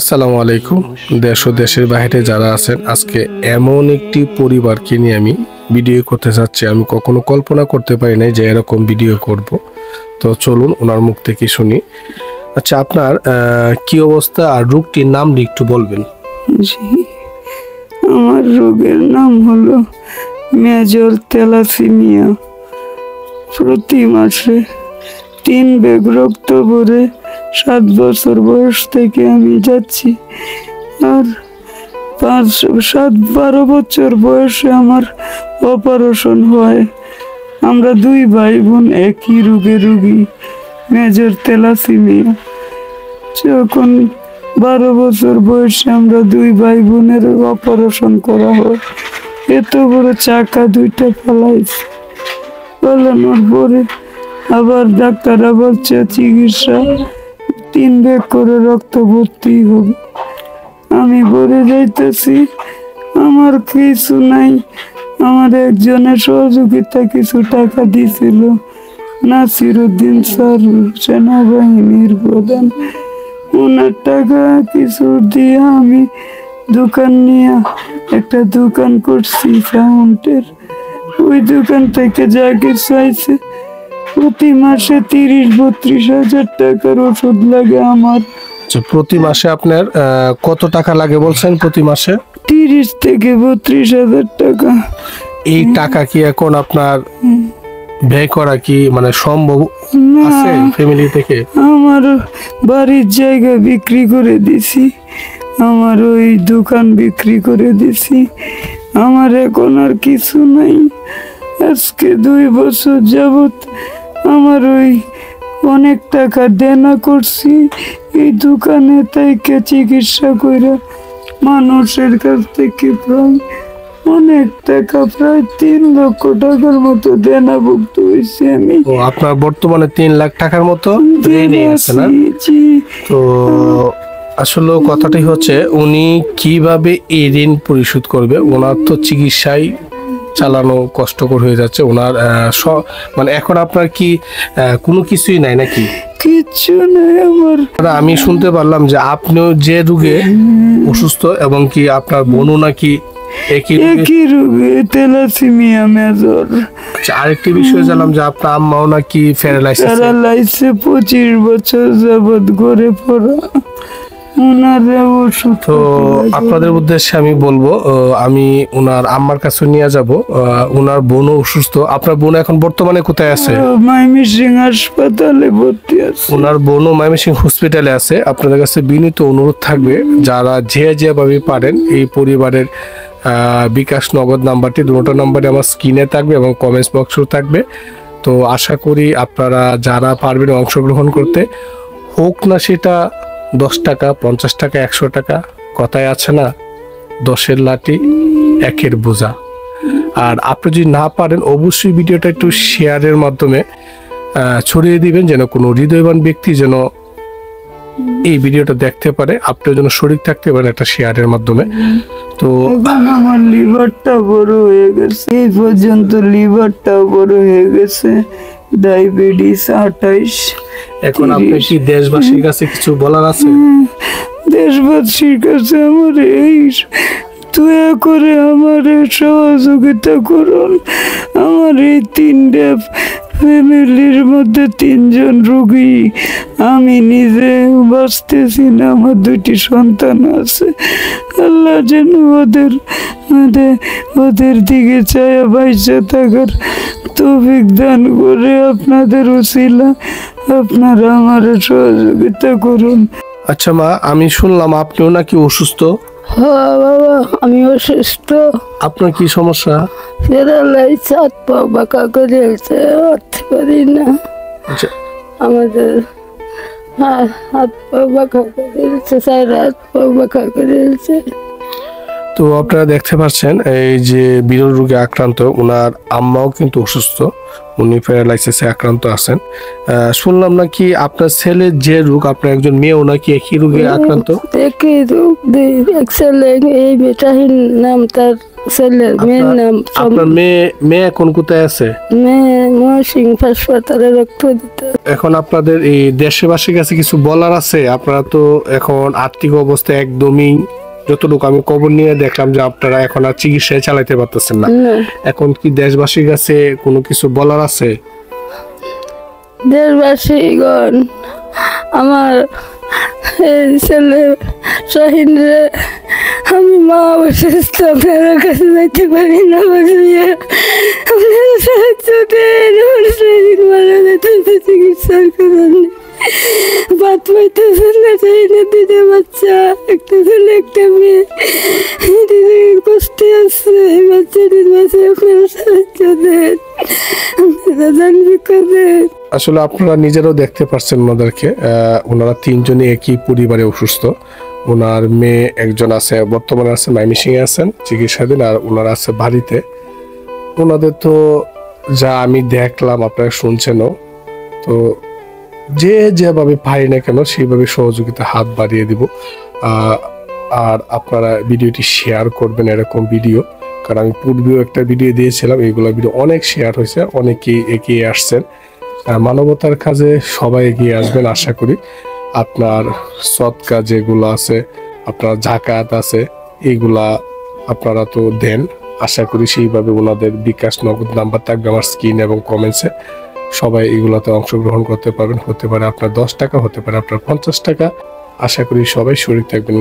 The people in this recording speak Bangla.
আসসালামু আলাইকুম। দেশ ও দেশের বাইরে যারা আছেন, আজকে এমন একটি পরিবারকে নিয়ে আমি ভিডিও করতে যাচ্ছি। আমি কখনো কল্পনা করতে পারি নাই যে এরকম ভিডিও করব। তো চলুন ওনার মুখ থেকে শুনি। আচ্ছা, আপনার কি অবস্থা আর রোগটির নাম একটু বলবেন? জি, আমার রোগের নাম হলো মেজর থ্যালাসেমিয়া। প্রতি মাসে 3 ব্যাগ রক্ত ভরে 7 বছর বয়স থেকে আমি যাচ্ছি। আর 12 বছর বয়সে আমার অপারেশন হয়। আমরা 2 ভাই বোন একই রোগে রোগী, মেজর থ্যালাসেমিয়া। যখন 12 বছর বয়সে আমরা 2 ভাই বোনের অপারেশন করা হয়। এত বড় চাকা 2টা ফেলাইছে। ফেলানোর পরে আবার ডাক্তাররা বলছে চিকিৎসা 3 ব্যাগ করে রক্ত ভর্তি হবে। আমি ভরে যাইতেছি, আমার কিছু নাই। আমার একজনের সহযোগিতা কিছু টাকা দিছিল, নাসিরউদ্দিন স্যার, সেনাবাহিনীর প্রধান। ওনার টাকা কিছু দিয়ে আমি দোকান নিয়ে একটা দোকান করছি সাউন্ডের। ওই দোকান থেকে যা কিছু আইছে, প্রতি মাসে 30-32 হাজার টাকার ওষুধ লাগে আমার। প্রতি মাসে আপনার কত টাকা লাগে বলছেন? প্রতি মাসে 30 থেকে 32 হাজার টাকা। এই টাকা কি এখন আপনার ব্যয় করা কি মানে সম্ভব আছে ফ্যামিলি থেকে? আমার বাড়ির জায়গা বিক্রি করে দিছি, আমার ওই দোকান বিক্রি করে দিছি। আমার এখন আর কিছু নাই। আজকে 2 বছর যাবত আমার ওই অনেক টাকা দেনা করছি এই দোকানে থেকে চিকিৎসা করে। মানুষের কাছ থেকে প্রায় অনেক টাকা, প্রায় 3 লক্ষ টাকার মতো দেনা ভুক্ত হয়েছি আমি। ও, আপনার বর্তমানে 3 লাখ টাকার মতো ঋণ আছে না? তো আসলে কথাটাই হচ্ছে, উনি কিভাবে এই ঋণ পরিশোধ করবে? ওনার তো চিকিৎসায় চালানো কষ্টকর হয়ে যাচ্ছে। ওনার মানে এখন আপনার কি কোনো কিছুই নাই নাকি? কিচ্ছু নাই আমার। আমি শুনতে পারলাম যে আপনিও যে রোগে অসুস্থ এবং কি আপনার বোনও নাকি একই রোগে, থ্যালাসেমিয়া মেজর। আরেকটি বিষয় জানলাম যে আপনার আম্মাও নাকি প্যারালাইসিস। 25 বছর যাবৎ ঘরে পড়া। তো আপনাদের উদ্দেশ্যে আমি বলবো, আমি ওনার আম্মার কাছে নিয়ে যাব। ওনার বোনও অসুস্থ। আপনার বোন এখন বর্তমানে কোথায় আছে? ময়মনসিং হাসপাতালে ভর্তি আছে। ওনার বোনও ময়মনসিং হসপিটালে আছে। আপনাদের কাছে বিনীত অনুরোধ থাকবে, যারা যেভাবে পারেন এই পরিবারের বিকাশ নগদ নাম্বারটি, দুটো নাম্বারে আমার স্ক্রিনে থাকবে এবং কমেন্টস বক্সও থাকবে। তো আশা করি আপনারা যারা পারবেন অংশগ্রহণ করতে, হোক না সেটা 10 টাকা, 50 টাকা, 100 টাকা। কথায় আছে না, 10-এর লাঠি 1-এর বোঝা। আর আপনি যদি না পারেন, অবশ্যই ভিডিওটা একটু শেয়ারের মাধ্যমে ছড়িয়ে দিবেন, যেন কোনো হৃদয়বান ব্যক্তি যেন এই ভিডিওটা দেখতে পারে, আপনিও যেন শরীর থাকতে পারেন একটা শেয়ারের মাধ্যমে। তো আমার লিভারটা বড় হয়ে গেছে, এই পর্যন্ত লিভারটাও বড় হয়ে গেছে। ডায়াবেটিস 28। এখন আপনি কি দেশবাসীর কাছে কিছু বলার আছে? দেশবাসীর কাছে আমার এই দয়া করে আমার সহযোগিতা করুন। আমার এই 3টা ফ্যামিলির মধ্যে 3 জন রোগী। আমি নিজে বাঁচতেছি না, আমার 2টি সন্তান আছে। আল্লাহ যেন ওদের দিকে চায়া বাইচা থাকার তৌফিক দান করে। আপনাদের উসিলা আপনারা আমার সহযোগিতা করুন। আচ্ছা মা, আমি শুনলাম আপনিও নাকি অসুস্থ? হ্যাঁ বাবা, আমি অসুস্থ। আপনার কি সমস্যা? প্যারালাইসিস, হাত পা বাঁকা করে আছে, উঠতে পারি না। আচ্ছা, আমাদের হাত পা বাঁকা করে আছে, সারা হাত পা বাঁকা করে আছে। তো আপনারা দেখতে পাচ্ছেন, এই যে বিরল রোগে আক্রান্ত ওনার আম্মাও কিন্তু অসুস্থ। উনি প্যারালাইসিসে আক্রান্ত আছেন। শুনলাম নাকি আপনার ছেলের যে রোগ, আপনার একজন মেয়েও নাকি একই রোগে আক্রান্ত। একই রোগ, এক ছেলে, এই মেটাহীন নাম তার, ছেলের মেয়ের নাম আপনার মেয়ে এখন কোথায় আছে? মেয়ে মহসিং হাসপাতালে রক্ত দিতে। এখন আপনাদের এই দেশবাসীর কাছে কিছু বলার আছে? আপনারা তো এখন আর্থিক অবস্থা একদমই, যতটুকু আমি খবর নিয়ে দেখলাম যে আপনারা এখন আর চিকিৎসায় চালাইতে পারতেছেন না। না, এখন কি দেশবাসীর কাছে কোনো কিছু বলার আছে? দেশবাসীগণ, আমার এই ছেলে শাহিন রে আমি মা অসুস্থ, আপনার কাছে যাইতে পারি না, বসিয়ে আপনারা সাহায্য দেন। আমার শাহিন মারা যেতেছে চিকিৎসার কারণে, বাদ পাইতেছেন না। শাহিনের দিদি বাচ্চা, একটা ছেলে একটা মেয়ে, দিদি কষ্টে আছে, এই বাচ্চাটির বাচ্চা আপনারা সাহায্য দেন, আপনারা জানবি করেন। আসলে আপনারা নিজেরাও দেখতে পাচ্ছেন ওনাদেরকে, ওনারা তিনজনই একই পরিবারে অসুস্থ। ওনার মেয়ে একজন আছে, বর্তমানে আছে ময়মনসিংহে আছেন চিকিৎসাধীন, আর ওনারা আছে বাড়িতে। ওনাদের তো যা আমি দেখলাম, আপনারা শুনছেনও, তো যে যেভাবে পারি না কেন সেইভাবে সহযোগিতা হাত বাড়িয়ে দিব। আর আপনারা ভিডিওটি শেয়ার করবেন, এরকম ভিডিও, কারণ আমি পূর্বেও একটা ভিডিও দিয়েছিলাম, এইগুলো ভিডিও অনেক শেয়ার হয়েছে, অনেকেই এগিয়ে আসছেন। মানবতার কাজে সবাই এগিয়ে আসবেন আশা করি। আপনার সৎকা যেগুলো আছে, আপনার জাকাত আছে, এইগুলা আপনারা তো দেন, আশা করি সেইভাবে ওনাদের বিকাশ নগদ নাম্বার থাকবে আমার স্ক্রিন এবং কমেন্টসে। সবাই এগুলাতে অংশগ্রহণ করতে পারবেন, হতে পারে আপনার 10 টাকা, হতে পারে আপনার 50 টাকা। আশা করি সবাই শরীর থাকবেন।